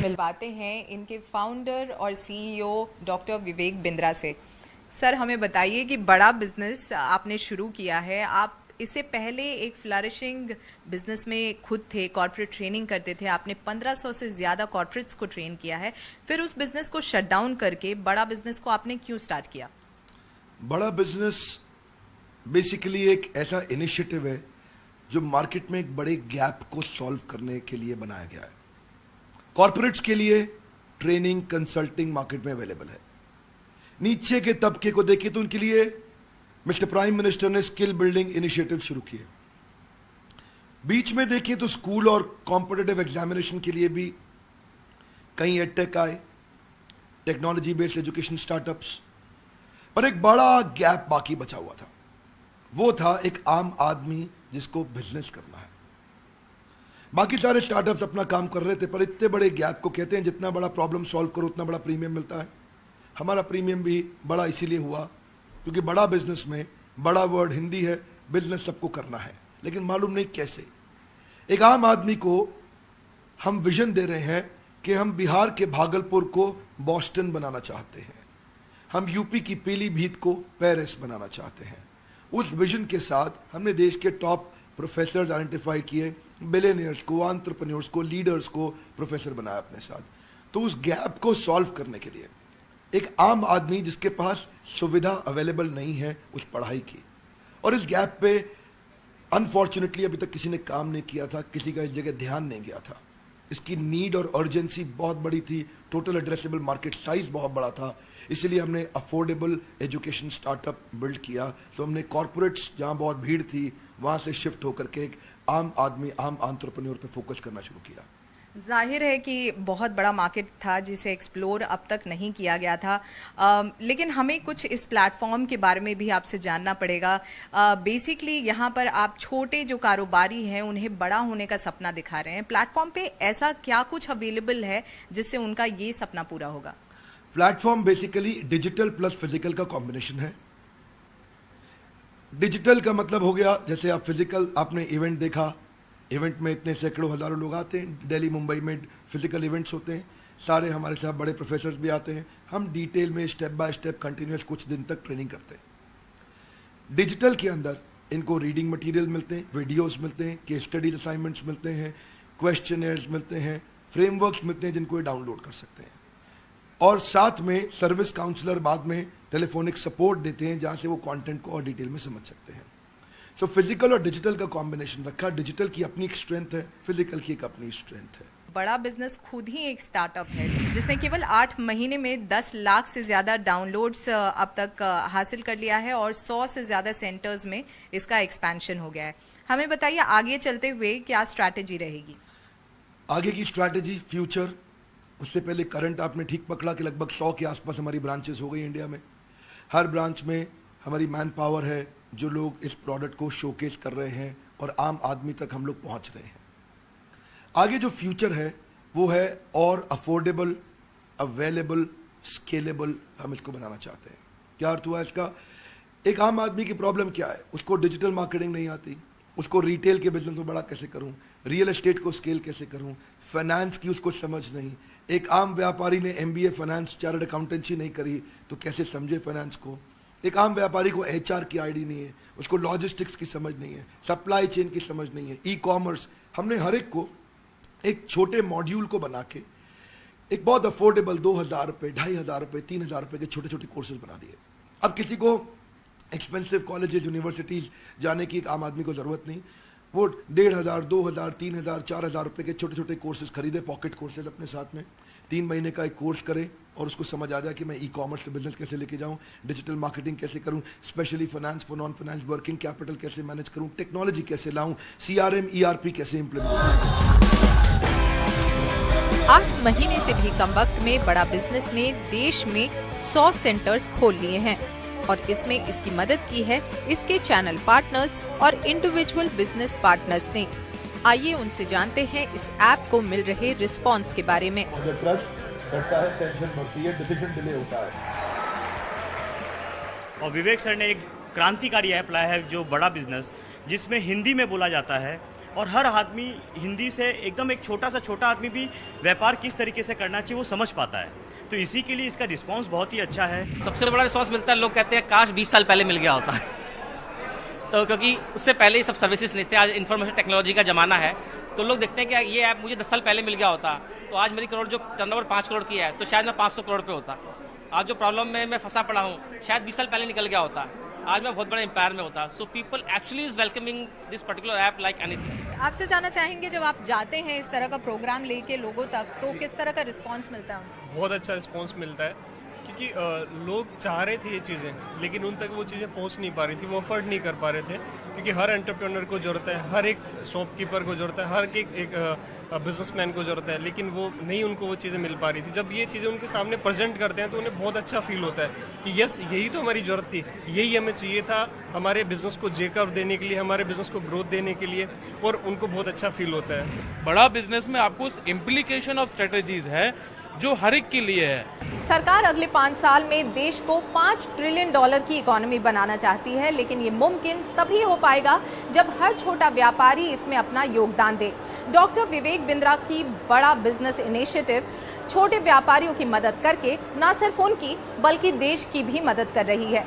मिलवाते हैं इनके फाउंडर और सीईओ डॉक्टर विवेक बिंद्रा से। सर, हमें बताइए कि बड़ा बिजनेस आपने शुरू किया है। आप इससे पहले एक फ्लरिशिंग बिजनेस में खुद थे, कॉर्पोरेट ट्रेनिंग करते थे। आपने 1500 से ज़्यादा कॉर्पोरेट्स को ट्रेन किया है। फिर उस बिजनेस को शट डाउन करके बड़ा बिजनेस को आपने क्यों स्टार्ट किया? बड़ा बिजनेस बेसिकली एक ऐसा इनिशिएटिव है जो मार्केट में एक बड़े गैप को सॉल्व करने के लिए बनाया गया है। कॉर्पोरेट्स के लिए ट्रेनिंग कंसल्टिंग मार्केट में अवेलेबल है। नीचे के तबके को देखिए तो उनके लिए मिस्टर प्राइम मिनिस्टर ने स्किल बिल्डिंग इनिशिएटिव शुरू किए। बीच में देखिए तो स्कूल और कॉम्पिटिटिव एग्जामिनेशन के लिए भी कई एडटेक आए, टेक्नोलॉजी बेस्ड एजुकेशन स्टार्टअप्स, पर एक बड़ा गैप बाकी बचा हुआ था। वो था एक आम आदमी जिसको बिजनेस करना है। बाकी सारे स्टार्टअप्स अपना काम कर रहे थे, पर इतने बड़े गैप को कहते हैं जितना बड़ा प्रॉब्लम सॉल्व करो उतना बड़ा प्रीमियम मिलता है। हमारा प्रीमियम भी बड़ा इसीलिए हुआ क्योंकि बड़ा बिजनेस में बड़ा वर्ड हिंदी है, बिजनेस सबको करना है, लेकिन मालूम नहीं कैसे। एक आम आदमी को हम विजन दे रहे हैं कि हम बिहार के भागलपुर को बॉस्टन बनाना चाहते हैं, हम यूपी की पीलीभीत को पेरिस बनाना चाहते हैं। उस विजन के साथ हमने देश के टॉप प्रोफेसर्स आइडेंटिफाई किए, बिलियनियर्स को, एंटरप्रेन्योर्स को, लीडर्स को प्रोफेसर बनाया अपने साथ। तो उस गैप को सॉल्व करने के लिए एक आम आदमी जिसके पास सुविधा अवेलेबल नहीं है उस पढ़ाई की, और इस गैप पे अनफॉर्चुनेटली अभी तक किसी ने काम नहीं किया था, किसी का इस जगह ध्यान नहीं गया था। इसकी नीड और अर्जेंसी बहुत बड़ी थी, टोटल एड्रेसेबल मार्केट साइज बहुत बड़ा था, इसीलिए हमने अफोर्डेबल एजुकेशन स्टार्टअप बिल्ड किया। तो हमने कॉर्पोरेट्स जहां बहुत भीड़ थी वहां से शिफ्ट होकर के एक आम आदमी, आम एंटरप्रेन्योर पे फोकस करना शुरू किया। जाहिर है कि बहुत बड़ा मार्केट था जिसे एक्सप्लोर अब तक नहीं किया गया था, लेकिन हमें कुछ इस प्लेटफॉर्म के बारे में भी आपसे जानना पड़ेगा। बेसिकली यहाँ पर आप छोटे जो कारोबारी हैं उन्हें बड़ा होने का सपना दिखा रहे हैं। प्लेटफॉर्म पे ऐसा क्या कुछ अवेलेबल है जिससे उनका ये सपना पूरा होगा? Platform basically digital plus physical का कॉम्बिनेशन है। डिजिटल का मतलब हो गया, जैसे आप फिजिकल, आपने इवेंट देखा, इवेंट में इतने सैकड़ों हजारों लोग आते हैं। दिल्ली मुंबई में फिजिकल इवेंट्स होते हैं, सारे हमारे साथ बड़े प्रोफेसर्स भी आते हैं। हम डिटेल में स्टेप बाय स्टेप कंटिन्यूस कुछ दिन तक ट्रेनिंग करते हैं। डिजिटल के अंदर इनको रीडिंग मटेरियल मिलते हैं, वीडियोस मिलते हैं, केस स्टडीज असाइनमेंट्स मिलते हैं, क्वेश्चनर्स मिलते हैं, फ्रेमवर्क्स मिलते हैं जिनको ये डाउनलोड कर सकते हैं, और साथ में सर्विस काउंसलर बाद में टेलीफोनिक सपोर्ट देते हैं जहां से वो कंटेंट को और डिटेल में समझ सकते हैं। सो फिजिकल और डिजिटल का कॉम्बिनेशन रखा। डिजिटल की अपनी एक स्ट्रेंथ है, फिजिकल की एक अपनी स्ट्रेंथ है। बड़ा बिजनेस खुद ही एक स्टार्टअप है जिसने केवल 8 महीने में 10 लाख से ज़्यादा डाउनलोड्स अब तक हासिल कर लिया है और 100 से ज़्यादा सेंटर्स में इसका एक्सपेंशन हो गया है। हमें बताइए आगे चलते हुए क्या स्ट्रैटेजी रहेगी? आगे की स्ट्रैटेजी, फ्यूचर, उससे पहले करंट आपने ठीक पकड़ा कि लगभग 100 के आसपास हमारी ब्रांचेस हो गई इंडिया में। हर ब्रांच में हमारी मैन पावर है, जो लोग इस प्रोडक्ट को शोकेस कर रहे हैं और आम आदमी तक हम लोग पहुंच रहे हैं। आगे जो फ्यूचर है वो है और अफोर्डेबल, अवेलेबल, स्केलेबल हम इसको बनाना चाहते हैं। क्या अर्थ हुआ इसका? एक आम आदमी की प्रॉब्लम क्या है? उसको डिजिटल मार्केटिंग नहीं आती, उसको रिटेल के बिजनेस को बड़ा कैसे करूं, रियल एस्टेट को स्केल कैसे करूं, फाइनेंस की उसको समझ नहीं। एक आम व्यापारी ने एमबीए फाइनेंस, चार्टर्ड अकाउंटेंसी नहीं करी तो कैसे समझे फाइनेंस को। एक आम व्यापारी को एचआर की आईडी नहीं है, उसको लॉजिस्टिक्स की समझ नहीं है, सप्लाई चेन की समझ नहीं है, ई कॉमर्स। हमने हर एक को एक छोटे मॉड्यूल को बना के एक बहुत अफोर्डेबल 2000 रुपये, 2500 रुपये, 3000 रुपये के छोटे छोटे कोर्सेज बना दिए। अब किसी को एक्सपेंसिव कॉलेजेस, यूनिवर्सिटीज जाने की एक आम आदमी को जरूरत नहीं। वो 1500, 2000, 3000, 4000 रुपये के छोटे छोटे कोर्सेज खरीदे, पॉकेट कोर्सेज अपने साथ में 3 महीने का एक कोर्स करे और उसको समझ आ जाए कि मैं ई कॉमर्स बिजनेस कैसे लेके जाऊं, डिजिटल मार्केटिंग कैसे करूं, specially finance for non finance, working capital कैसे मैनेज करूं, टेक्नोलॉजी कैसे लाऊं, सीआरएम, ईआरपी कैसे इंप्लीमेंट। 8 महीने से भी कम वक्त में बड़ा बिजनेस ने देश में 100 सेंटर्स खोल लिए हैं और इसमें इसकी मदद की है इसके चैनल पार्टनर्स और इंडिविजुअल बिजनेस पार्टनर्स ने। आइए उनसे जानते हैं इस ऐप को मिल रहे रिस्पॉन्स के बारे में। ट्रस्ट बढ़ता है, टेंशन बढ़ती है, डिसीजन डिले होता है। और विवेक सर ने एक क्रांतिकारी ऐप लाया है जो बड़ा बिजनेस, जिसमें हिंदी में बोला जाता है और हर आदमी हिंदी से एकदम एक छोटा आदमी भी व्यापार किस तरीके से करना चाहिए वो समझ पाता है। तो इसी के लिए इसका रिस्पांस बहुत ही अच्छा है। सबसे बड़ा रिस्पांस मिलता है, लोग कहते हैं काश 20 साल पहले मिल गया होता तो क्योंकि उससे पहले ही सब सर्विसेज नहीं थे। आज इन्फॉर्मेशन टेक्नोलॉजी का ज़माना है, तो लोग देखते हैं कि ये ऐप मुझे 10 साल पहले मिल गया होता तो आज मेरी करोड़ जो टर्नओवर 5 करोड़ की है तो शायद मैं 500 करोड़ पे होता। आज जो प्रॉब्लम में मैं फंसा पड़ा हूँ शायद 20 साल पहले निकल गया होता, आज मैं बहुत बड़े एम्पायर में होता। So people actually is welcoming this particular app like anything. आपसे जानना चाहेंगे, जब आप जाते हैं इस तरह का प्रोग्राम लेके लोगों तक, तो किस तरह का रिस्पांस मिलता है उनसे? बहुत अच्छा रिस्पांस मिलता है, क्योंकि लोग चाह रहे थे ये चीज़ें लेकिन उन तक वो चीज़ें पहुंच नहीं पा रही थी, वो अफोर्ड नहीं कर पा रहे थे, क्योंकि हर एंटरप्रेन्योर को ज़रूरत है, हर एक शॉपकीपर को ज़रूरत है, हर एक बिजनेसमैन को ज़रूरत है, लेकिन वो नहीं, उनको वो चीज़ें मिल पा रही थी। जब ये चीज़ें उनके सामने प्रेजेंट करते हैं तो उन्हें बहुत अच्छा फील होता है कि यस, यही तो हमारी ज़रूरत थी, यही हमें चाहिए था हमारे बिजनेस को जेकअप देने के लिए, हमारे बिजनेस को ग्रोथ देने के लिए, और उनको बहुत अच्छा फील होता है। बड़ा बिजनेस में आपको इम्प्लीकेशन ऑफ स्ट्रेटेजीज है जो हर एक के लिए है। सरकार अगले 5 साल में देश को $5 ट्रिलियन की इकोनॉमी बनाना चाहती है, लेकिन ये मुमकिन तभी हो पाएगा जब हर छोटा व्यापारी इसमें अपना योगदान दे। डॉक्टर विवेक बिंद्रा की बड़ा बिजनेस इनिशिएटिव छोटे व्यापारियों की मदद करके न सिर्फ उनकी बल्कि देश की भी मदद कर रही है।